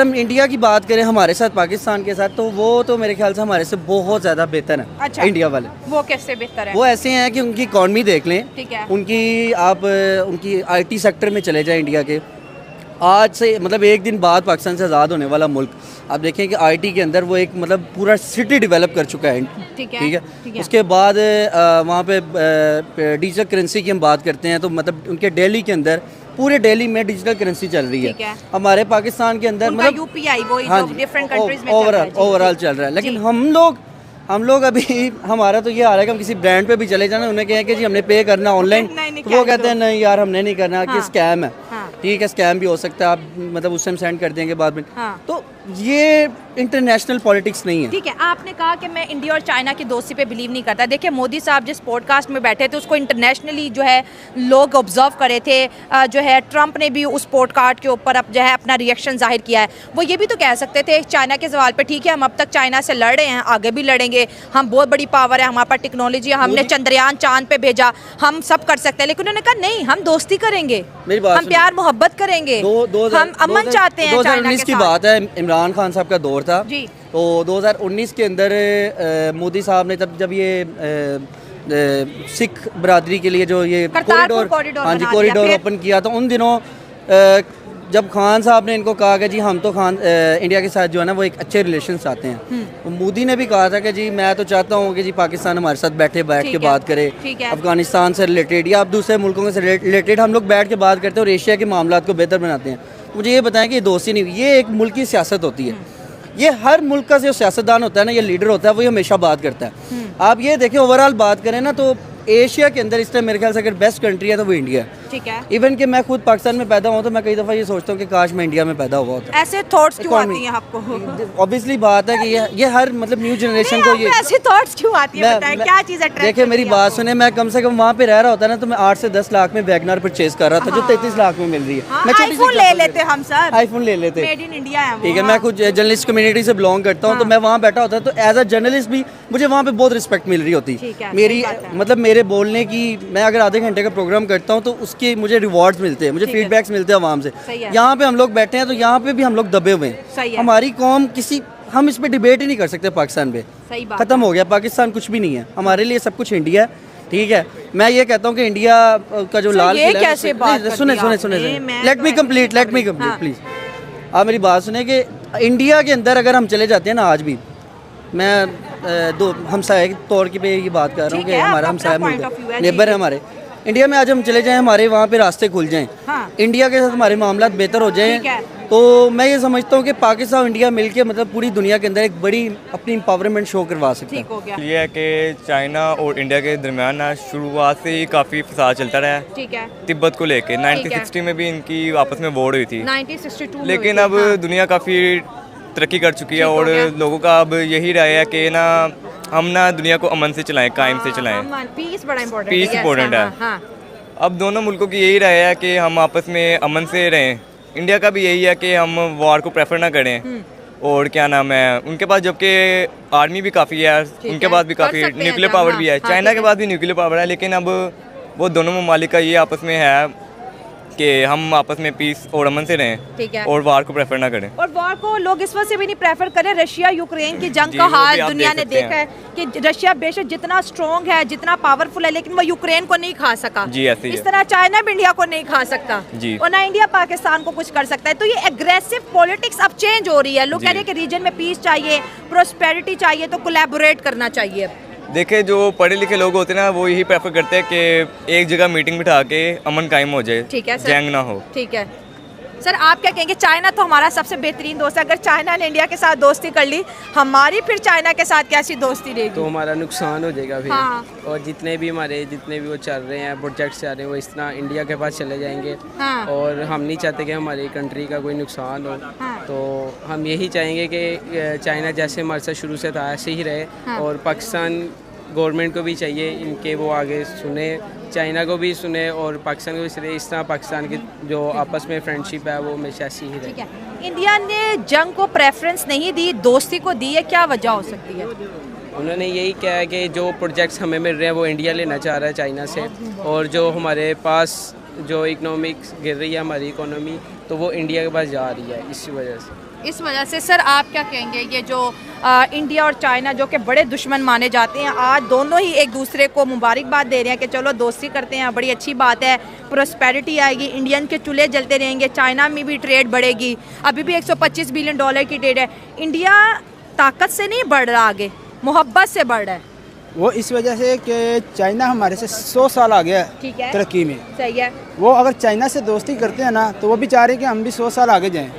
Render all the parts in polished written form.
हम इंडिया की बात करें हमारे साथ पाकिस्तान के साथ, तो वो तो मेरे ख्याल से हमारे से बहुत ज़्यादा बेहतर है। अच्छा, इंडिया वाले वो कैसे बेहतर है? वो ऐसे हैं कि उनकी इकॉनमी देख लें, ठीक है। उनकी आईटी सेक्टर में चले जाएं इंडिया के। आज से मतलब एक दिन बाद पाकिस्तान से आज़ाद होने वाला मुल्क, आप देखें कि आईटी के अंदर वो एक मतलब पूरा सिटी डेवलप कर चुका है। ठीक है, ठीक है। उसके बाद वहाँ पे डिजिटल करेंसी की हम बात करते हैं, तो मतलब उनके दिल्ली के अंदर, पूरे दिल्ली में डिजिटल करेंसी चल रही है। हमारे पाकिस्तान के अंदर मतलब यूपीआई वो डिफरेंट कंट्रीज में ओवरऑल चल रहा है। लेकिन हम लोग अभी हमारा तो ये हाल है कि हम किसी ब्रांड पे भी चले जाना, उन्हें कहें कि जी हमने पे करना ऑनलाइन, तो वो कहते हैं नहीं यार हमने नहीं करना, कि स्कैम है। ठीक है, स्कैम भी हो सकता है, आप मतलब उस टाइम सेंड कर देंगे बाद में। तो ये इंटरनेशनल पॉलिटिक्स नहीं है। ठीक है, आपने कहा कि मैं इंडिया और चाइना की दोस्ती पे बिलीव नहीं करता। देखिए मोदी साहब जिस पॉडकास्ट में बैठे थे उसको इंटरनेशनली जो है लोग ऑब्जर्व करे थे। जो है ट्रंप ने भी उस पॉडकास्ट के ऊपर अब जो है अपना रिएक्शन जाहिर किया है। वो ये भी तो कह सकते थे चाइना के सवाल पे, ठीक है हम अब तक चाइना से लड़ रहे हैं, आगे भी लड़ेंगे, हम बहुत बड़ी पावर है, हमारे पास टेक्नोलॉजी है, हमने चंद्रयान चांद पे भेजा, हम सब कर सकते हैं। लेकिन उन्होंने कहा नहीं, हम दोस्ती करेंगे, हम प्यार मोहब्बत करेंगे, हम अमन चाहते हैं। 2019 की बात है, इमरान खान साहब का दौर था जी। तो 2019 के अंदर मोदी साहब ने जब ये सिख बरादरी के लिए जो ये कॉरिडोर ओपन किया, तो उन दिनों जब खान साहब ने इनको कहा कि जी हम तो इंडिया के साथ जो है ना वो एक अच्छे रिलेशन चाहते हैं, तो मोदी ने भी कहा था कि जी मैं तो चाहता हूँ कि जी पाकिस्तान हमारे साथ बैठ के बात करे, अफगानिस्तान से रिलेटेड या अब दूसरे मुल्कों से रिलेटेड हम लोग बैठ के बात करते हैं और एशिया के मामलों को बेहतर बनाते हैं। मुझे ये बताएं कि ये दोस्ती नहीं, ये एक मुल्क की सियासत होती है। ये हर मुल्क का जो सियासतदान होता है ना, ये लीडर होता है, वो हमेशा बात करता है। आप ये देखें ओवरऑल बात करें ना, तो एशिया के अंदर इस टाइम मेरे ख्याल से अगर बेस्ट कंट्री है तो वो इंडिया है। ठीक है। इवन कि मैं खुद पाकिस्तान में पैदा हुआ, तो मैं कई दफ़ा ये सोचता हूँ कि काश मैं इंडिया में पैदा हुआ होता। ऐसे थॉट्स क्यों आती हैं आपको? ऑब्वियसली बात है कि ये हर मतलब न्यू जनरेशन को ये ऐसे थॉट्स क्यों आती है, बताएं क्या चीज़ है? देखिए मेरी बात सुने, मैं कम से कम वहाँ पे रह रहा होता ना, तो मैं 8 से 10 लाख में वैगनर परचेज कर रहा था, जो 33 लाख में मिल रही है। मैं आईफोन ले लेते, हम सब आईफोन ले लेते, मेड इन इंडिया है। ठीक है, मैं कुछ जर्नलिस्ट कम्युनिटी से बिलोंग करता हूँ, तो मैं वहाँ बैठा होता, तो एज अ जर्नलिस्ट भी मुझे वहाँ पे बहुत रिस्पेक्ट मिल रही होती। मेरी मतलब मेरे बोलने की, मैं अगर आधे घंटे का प्रोग्राम करता हूँ तो उसके मुझे रिवॉर्ड्स मिलते हैं, मुझे फीडबैक्स मिलते हैं आवाम से। यहाँ पे हम लोग बैठे हैं तो यहाँ पे भी हम लोग दबे हुए हैं। हमारी कौम हम इस पे डिबेट ही नहीं कर सकते पाकिस्तान पे, खत्म हो गया। पाकिस्तान कुछ भी नहीं है, हमारे लिए सब कुछ इंडिया है। ठीक है, मैं ये कहता हूँ कि इंडिया का जो लाल किला है, सुने लेट मी कंप्लीट प्लीज, आप मेरी बात सुने कि इंडिया के अंदर अगर हम चले जाते हैं ना, आज भी मैं दो हमसाए के तौर पे ये बात कर रहा हूँ कि हमारा हमसाया मुल्क नेबर है हमारे, इंडिया में आज हम चले जाएं, हमारे वहाँ पे रास्ते खुल जाएं, इंडिया के साथ हमारे मामला बेहतर हो जाएं, तो मैं ये समझता हूँ कि पाकिस्तान और इंडिया मिलके मतलब पूरी दुनिया के अंदर एक बड़ी अपनी एम्पावरमेंट शो करवा सकते हैं। ये है कि चाइना और इंडिया के दरमियान ना शुरुआत से ही काफ़ी फसाद चलता रहा है। ठीक है। तिब्बत को लेके 1960 में भी इनकी आपस में वॉर हुई थी, 1962 लेकिन अब दुनिया काफ़ी तरक्की कर चुकी है और लोगों का अब यही राय है कि ना हम ना दुनिया को अमन से चलाएं, कायम से चलाएं। पीस बड़ा इम्पोर्टेंट, पीस इम्पोर्टेंट है। अब दोनों मुल्कों की यही राय है कि हम आपस में अमन से रहें। इंडिया का भी यही है कि हम वॉर को प्रेफर ना करें, और क्या नाम है, उनके पास जबकि आर्मी भी काफ़ी है, उनके पास भी काफ़ी न्यूक्लियर पावर भी है, चाइना के पास भी न्यूक्लियर पावर है, लेकिन अब वो दोनों ममालिक का ये आपस में है कि हम आपस में पीस और अमन से रहें और वार को प्रेफर ना करें। और वार को लोग इस वजह से भी नहीं प्रेफर करें, रशिया यूक्रेन की जंग का हाल दुनिया ने देखा है कि रशिया बेशक जितना स्ट्रॉन्ग है, जितना पावरफुल है, लेकिन वो यूक्रेन को नहीं खा सका। इस तरह चाइना भी इंडिया को नहीं खा सकता और ना इंडिया पाकिस्तान को कुछ कर सकता है। तो ये एग्रेसिव पॉलिटिक्स अब चेंज हो रही है। लोग कह रहे हैं कि रीजन में पीस चाहिए, प्रोस्पेरिटी चाहिए, तो कोलैबोरेट करना चाहिए। देखिए जो पढ़े लिखे लोग होते हैं ना, वो यही प्रेफर करते हैं कि एक जगह मीटिंग बिठा के अमन कायम हो जाए, ठीक है, जंग ना हो। ठीक है सर, आप क्या कहेंगे? चाइना तो हमारा सबसे बेहतरीन दोस्त है, अगर चाइना ने इंडिया के साथ दोस्ती कर ली, हमारी फिर चाइना के साथ कैसी दोस्ती रहेगी? तो हमारा नुकसान हो जाएगा फिर। और जितने भी वो चल रहे हैं प्रोजेक्ट्स चल रहे हैं, वो इस तरह इंडिया के पास चले जाएंगे। और हम नहीं चाहते कि हमारी कंट्री का कोई नुकसान हो। तो हम यही चाहेंगे कि चाइना जैसे हमारे साथ शुरू से था ऐसे ही रहे, और पाकिस्तान गवर्नमेंट को भी चाहिए इनके वो आगे सुने, चाइना को भी सुने और पाकिस्तान को भी सुने। इस तरह पाकिस्तान की जो आपस में फ्रेंडशिप है वो हमेशा ऐसी ही रहे। इंडिया ने जंग को प्रेफरेंस नहीं दी, दोस्ती को दी है, क्या वजह हो सकती है? उन्होंने यही कहा है कि जो प्रोजेक्ट्स हमें मिल रहे हैं वो इंडिया लेना चाह रहा है चाइना से, और जो हमारे पास जो इकोनॉमिक्स गिर रही है हमारी इकोनॉमी, तो वो इंडिया के पास जा रही है इसी वजह से। इस वजह से सर आप क्या कहेंगे, ये जो इंडिया और चाइना जो कि बड़े दुश्मन माने जाते हैं, आज दोनों ही एक दूसरे को मुबारकबाद दे रहे हैं कि चलो दोस्ती करते हैं, बड़ी अच्छी बात है, प्रोस्पेरिटी आएगी, इंडियन के चूल्हे जलते रहेंगे, चाइना में भी ट्रेड बढ़ेगी, अभी भी 125 बिलियन डॉलर की ट्रेड है। इंडिया ताकत से नहीं बढ़ रहा, आगे मोहब्बत से बढ़ रहा है। वो इस वजह से कि चाइना हमारे से 100 साल आ गया ठीक है, तरक्की में। सही है। वो अगर चाइना से दोस्ती करते हैं ना तो वो भी चाह रहे हैं कि हम भी 100 साल आगे जाएं,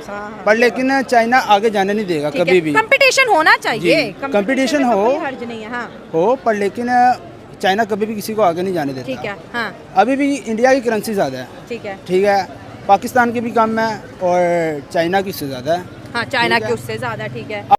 पर लेकिन चाइना आगे जाने नहीं देगा कभी भी। कंपटीशन होना चाहिए, कंपटीशन हो, हर्ज नहीं है। हाँ हो, पर लेकिन चाइना कभी भी किसी को आगे नहीं जाने देता। ठीक है। हाँ अभी भी इंडिया की करेंसी ज़्यादा है, ठीक है, ठीक है, पाकिस्तान की भी कम है और चाइना की उससे ज़्यादा है। हाँ चाइना ठीक की है। उससे ज़्यादा, ठीक है।